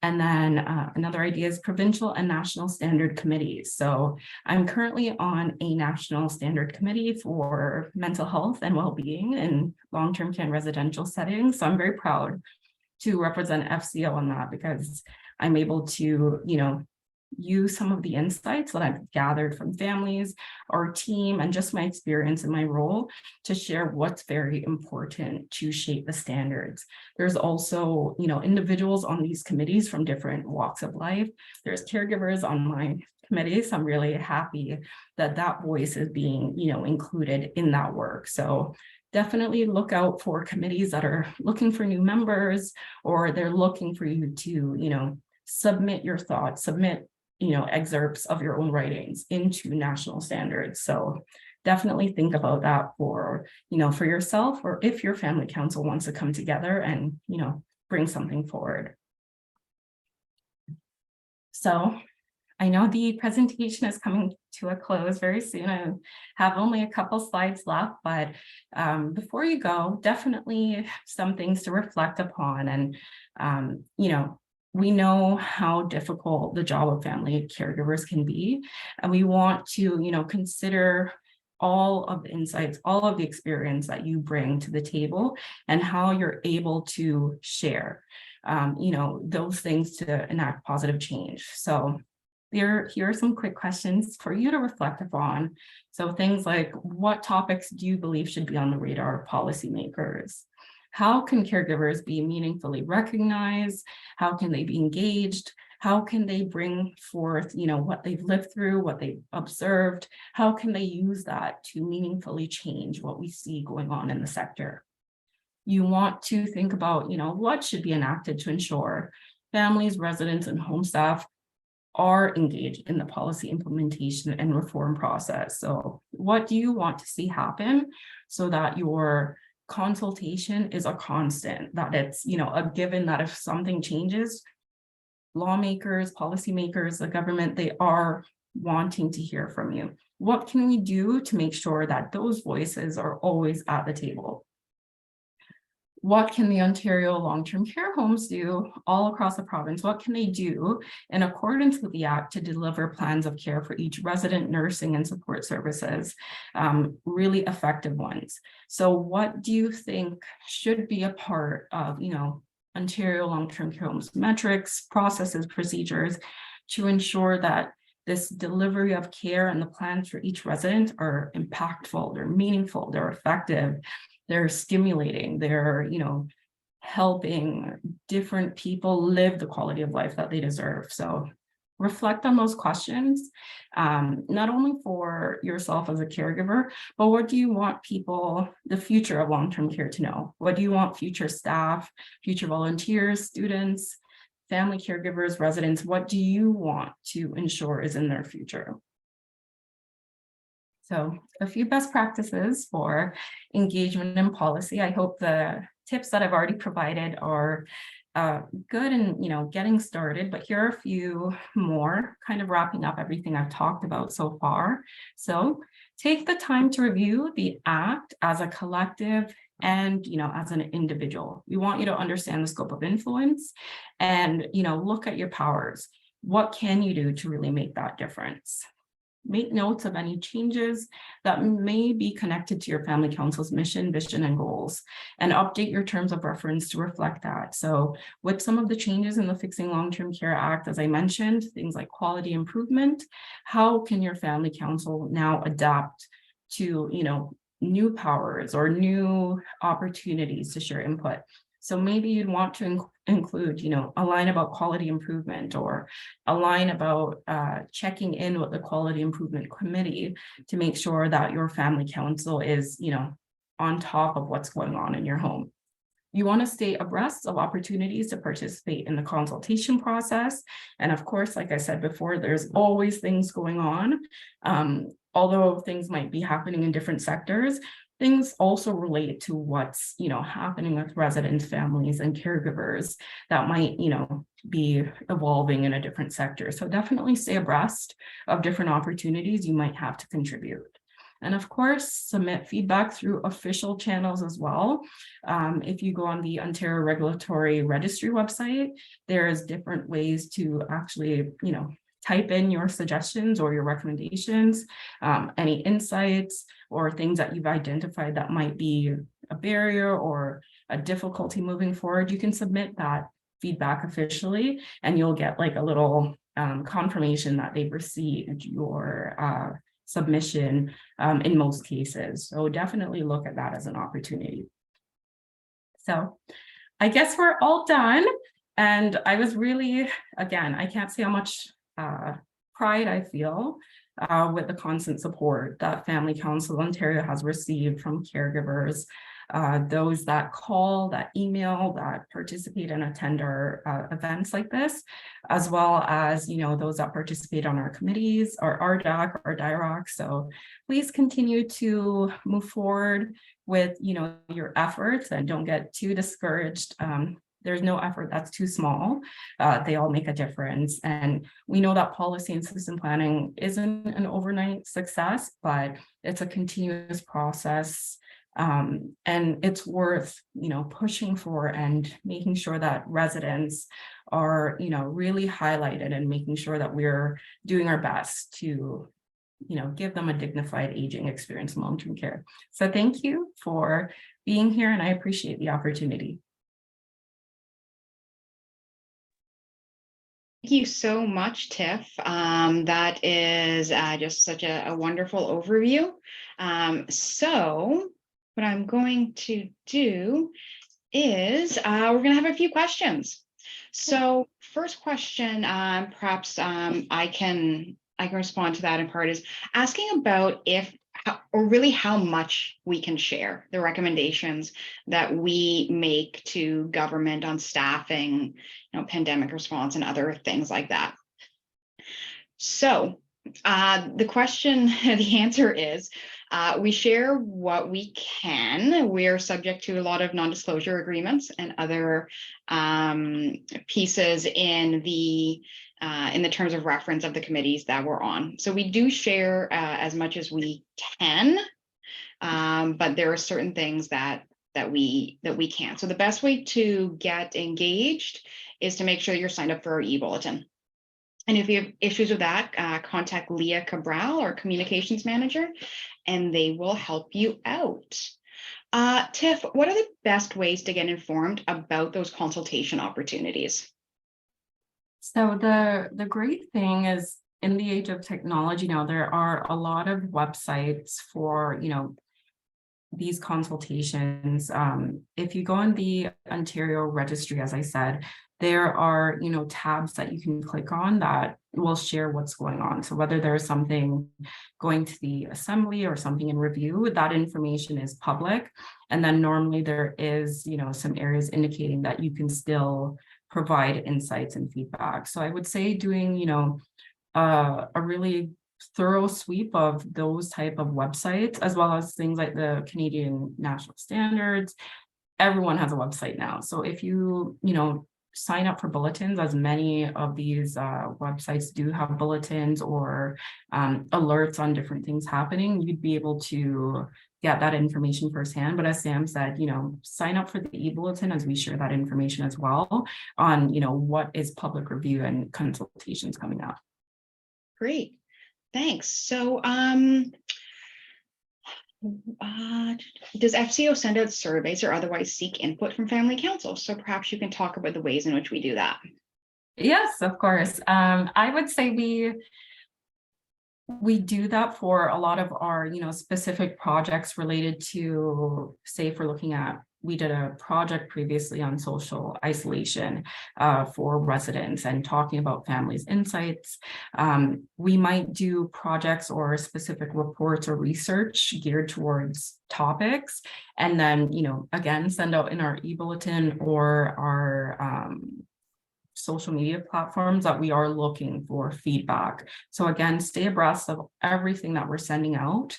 And then another idea is provincial and national standard committees. So I'm currently on a national standard committee for mental health and well-being in long-term care and residential settings. So I'm very proud to represent FCO on that, because I'm able to, use some of the insights that I've gathered from families, our team, and just my experience in my role to share what's very important to shape the standards. There's also, individuals on these committees from different walks of life. There's caregivers on my committee, so I'm really happy that that voice is being, included in that work. So definitely look out for committees that are looking for new members, or they're looking for you to, submit your thoughts, submit excerpts of your own writings into national standards. So definitely think about that for, for yourself, or if your family council wants to come together and, bring something forward. So I know the presentation is coming to a close very soon. I have only a couple slides left, but before you go, definitely some things to reflect upon. And, we know how difficult the job of family caregivers can be, and we want to, consider all of the insights, all of the experience that you bring to the table and how you're able to share, those things to enact positive change. So here are some quick questions for you to reflect upon. So things like, what topics do you believe should be on the radar of policymakers? How can caregivers be meaningfully recognized? How can they be engaged? How can they bring forth, what they've lived through, what they've observed? How can they use that to meaningfully change what we see going on in the sector? You want to think about, what should be enacted to ensure families, residents, and home staff are engaged in the policy implementation and reform process. So what do you want to see happen so that your consultation is a constant, that it's, a given that if something changes, lawmakers, policymakers, the government, they are wanting to hear from you. What can we do to make sure that those voices are always at the table? what can the Ontario long-term care homes do all across the province? What can they do in accordance with the Act to deliver plans of care for each resident, nursing and support services, really effective ones? So what do you think should be a part of, Ontario long-term care homes metrics, processes, procedures to ensure that this delivery of care and the plans for each resident are impactful, they're meaningful, they're effective, they're stimulating, they're, helping different people live the quality of life that they deserve? So reflect on those questions, not only for yourself as a caregiver, but what do you want people, the future of long-term care, to know? What do you want future staff, future volunteers, students, family caregivers, residents, what do you want to ensure is in their future? So a few best practices for engagement and policy. I hope the tips that I've already provided are good and getting started, but here are a few more, kind of wrapping up everything I've talked about so far. So take the time to review the Act as a collective and as an individual. We want you to understand the scope of influence and look at your powers. What can you do to really make that difference? Make notes of any changes that may be connected to your family council's mission, vision, and goals, and update your terms of reference to reflect that. So with some of the changes in the Fixing Long-Term Care Act, as I mentioned, things like quality improvement, how can your family council now adapt to, new powers or new opportunities to share input? So maybe you'd want to include, a line about quality improvement, or a line about checking in with the quality improvement committee to make sure that your family council is, on top of what's going on in your home. You want to stay abreast of opportunities to participate in the consultation process. And of course, like I said before, there's always things going on. Although things might be happening in different sectors, things also relate to what's, happening with residents, families, and caregivers that might, be evolving in a different sector. So definitely stay abreast of different opportunities you might have to contribute. And of course, submit feedback through official channels as well. If you go on the Ontario Regulatory Registry website, there's different ways to actually, type in your suggestions or your recommendations, any insights or things that you've identified that might be a barrier or a difficulty moving forward. You can submit that feedback officially, and you'll get like a little confirmation that they've received your submission in most cases. So definitely look at that as an opportunity. So I guess we're all done. And I was really, again, I can't say how much pride I feel with the constant support that Family Council Ontario has received from caregivers, those that call, that email, that participate and attend our events like this, as well as, those that participate on our committees, our RDAC, our DIROC. So please continue to move forward with, your efforts, and don't get too discouraged. There's no effort that's too small. They all make a difference. And we know that policy and system planning isn't an overnight success, but it's a continuous process. And it's worth, pushing for and making sure that residents are, really highlighted, and making sure that we're doing our best to, give them a dignified aging experience in long-term care. So thank you for being here, and I appreciate the opportunity. Thank you so much, Tiff. That is just such a wonderful overview. So what I'm going to do is we're going to have a few questions. So first question, perhaps I can respond to that in part, is asking about or really how much we can share the recommendations that we make to government on staffing, pandemic response and other things like that. So the answer is we share what we can. We're subject to a lot of non-disclosure agreements and other pieces in the terms of reference of the committees that we're on. So we do share as much as we can, but there are certain things that that we can. So the best way to get engaged is to make sure you're signed up for our e-bulletin. And if you have issues with that, contact Leah Cabral, our communications manager, and they will help you out. Tiff, what are the best ways to get informed about those consultation opportunities? So the great thing is, in the age of technology now, there are a lot of websites for, these consultations. If you go on the Ontario registry, as I said, there are, tabs that you can click on that will share what's going on. So whether there's something going to the assembly or something in review, that information is public. And then normally there is, some areas indicating that you can still provide insights and feedback. So I would say doing, a really thorough sweep of those type of websites, as well as things like the Canadian National Standards. Everyone has a website now. So if you, sign up for bulletins, as many of these websites do have bulletins or alerts on different things happening, you'd be able to get that information firsthand. But as Sam said, sign up for the e-bulletin as we share that information as well on, what is public review and consultations coming up. Great, thanks. So does FCO send out surveys or otherwise seek input from family council? So perhaps you can talk about the ways in which we do that. Yes, of course. I would say we do that for a lot of our, specific projects related to, say, if we're looking at, we did a project previously on social isolation for residents and talking about families' insights. We might do projects or specific reports or research geared towards topics, and then, again, send out in our e-bulletin or our social media platforms that we are looking for feedback. So again, stay abreast of everything that we're sending out,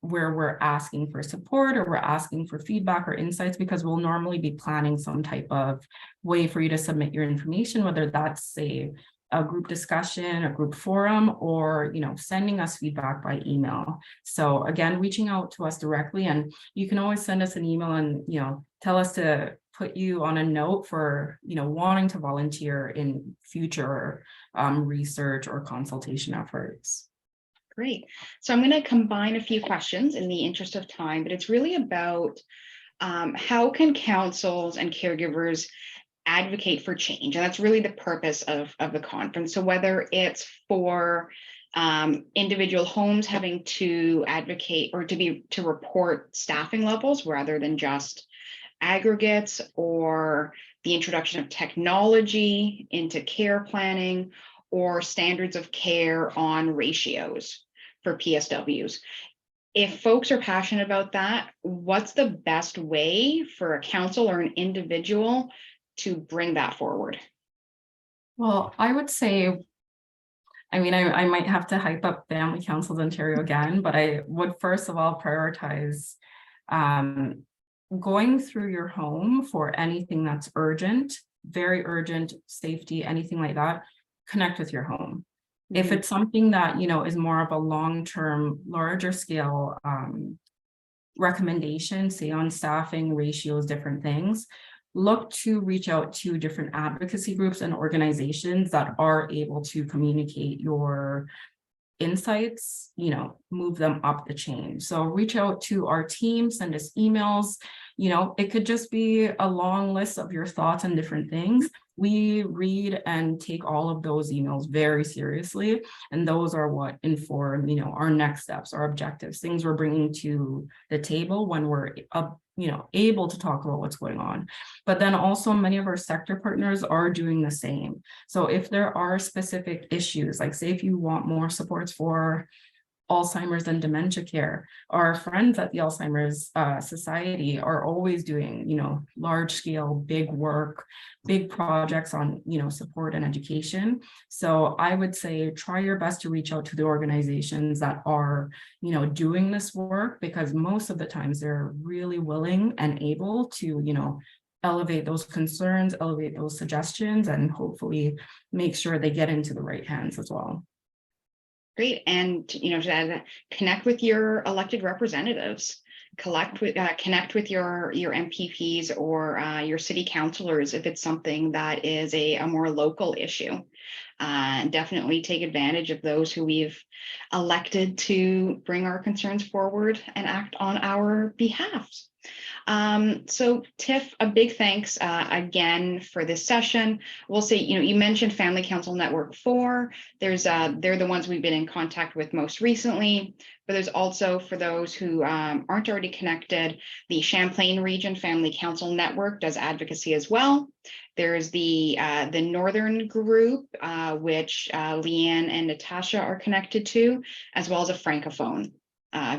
where we're asking for support or we're asking for feedback or insights, because we'll normally be planning some type of way for you to submit your information, whether that's, say, a group discussion, a group forum, or, sending us feedback by email. So again, reaching out to us directly, and you can always send us an email and, tell us to put you on a note for, wanting to volunteer in future research or consultation efforts. Great. So I'm going to combine a few questions in the interest of time, but it's really about how can councils and caregivers advocate for change? And that's really the purpose of the conference. So whether it's for individual homes having to advocate or to report staffing levels rather than just aggregates, or the introduction of technology into care planning, or standards of care on ratios for PSWs. If folks are passionate about that, what's the best way for a council or an individual to bring that forward? Well, I would say, I might have to hype up Family Councils Ontario again, but I would first of all prioritize going through your home for anything that's urgent, very urgent, safety, anything like that. Connect with your home. Mm-hmm. If it's something that, is more of a long-term, larger scale recommendation, say on staffing, ratios, different things, look to reach out to different advocacy groups and organizations that are able to communicate your insights, move them up the chain. So reach out to our team, send us emails. It could just be a long list of your thoughts on different things. We read and take all of those emails very seriously, and those are what inform, our next steps, our objectives, things we're bringing to the table when we're able to talk about what's going on. But then also many of our sector partners are doing the same. So if there are specific issues, like say if you want more supports for Alzheimer's and dementia care, our friends at the Alzheimer's Society are always doing, large scale, big work, big projects on, support and education. So I would say try your best to reach out to the organizations that are, doing this work, because most of the times they're really willing and able to, elevate those concerns, elevate those suggestions, and hopefully make sure they get into the right hands as well. Great. And, to add that, connect with your elected representatives. connect with your MPPs or your city councilors if it's something that is a more local issue. Definitely take advantage of those who we've elected to bring our concerns forward and act on our behalf. So Tiff, a big thanks again for this session. We'll say, you mentioned Family Council Network 4. They're the ones we've been in contact with most recently, but there's also, for those who aren't already connected, the Champlain Region Family Council Network does advocacy as well. There's the Northern group, which Leanne and Natasha are connected to, as well as a Francophone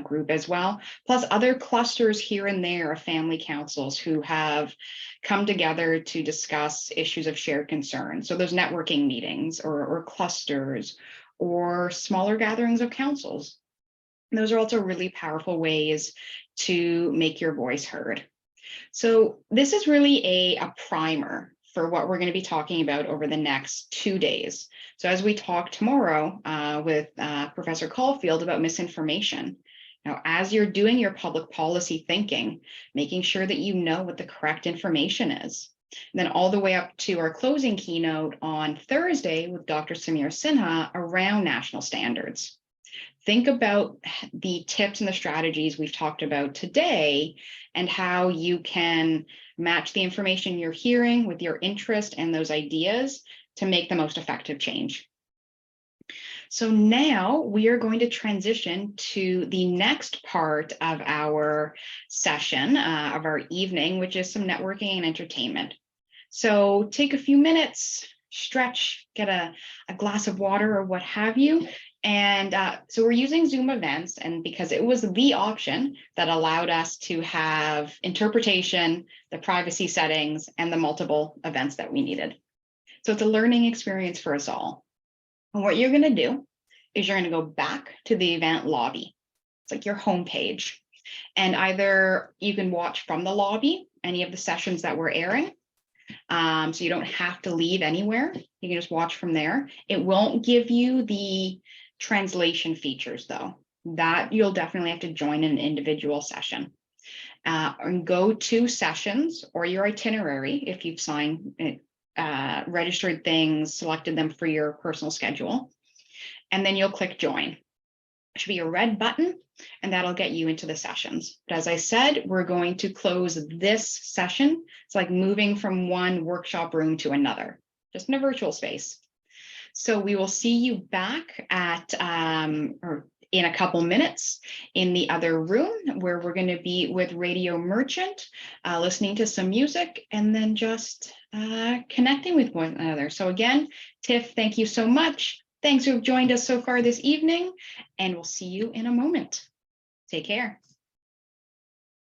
group as well, plus other clusters here and there of family councils who have come together to discuss issues of shared concern. So those networking meetings or clusters or smaller gatherings of councils. Those are also really powerful ways to make your voice heard. So this is really a primer for what we're going to be talking about over the next 2 days. So as we talk tomorrow with Professor Caulfield about misinformation, now as you're doing your public policy thinking, making sure that you know what the correct information is. And then all the way up to our closing keynote on Thursday with Dr. Samir Sinha around national standards. Think about the tips and the strategies we've talked about today and how you can match the information you're hearing with your interest and those ideas to make the most effective change. So now we are going to transition to the next part of our session, of our evening, which is some networking and entertainment. So take a few minutes, stretch, get a glass of water or what have you. And so we're using Zoom events, and because it was the option that allowed us to have interpretation, the privacy settings, and the multiple events that we needed. So it's a learning experience for us all. And what you're going to do is you're going to go back to the event lobby. It's like your homepage. And either you can watch from the lobby any of the sessions that we're airing. So you don't have to leave anywhere. You can just watch from there. It won't give you the translation features, though. That you'll definitely have to join an individual session. And go to sessions or your itinerary if you've signed it. Registered things, selected them for your personal schedule, and then you'll click join. It should be a red button, and that'll get you into the sessions. But as I said, we're going to close this session. It's like moving from one workshop room to another, just in a virtual space. So we will see you back at or in a couple minutes in the other room where we're going to be with Radio Merchant, listening to some music, and then just connecting with one another. So again, Tiff, thank you so much. Thanks who have joined us so far this evening, and we'll see you in a moment. Take care.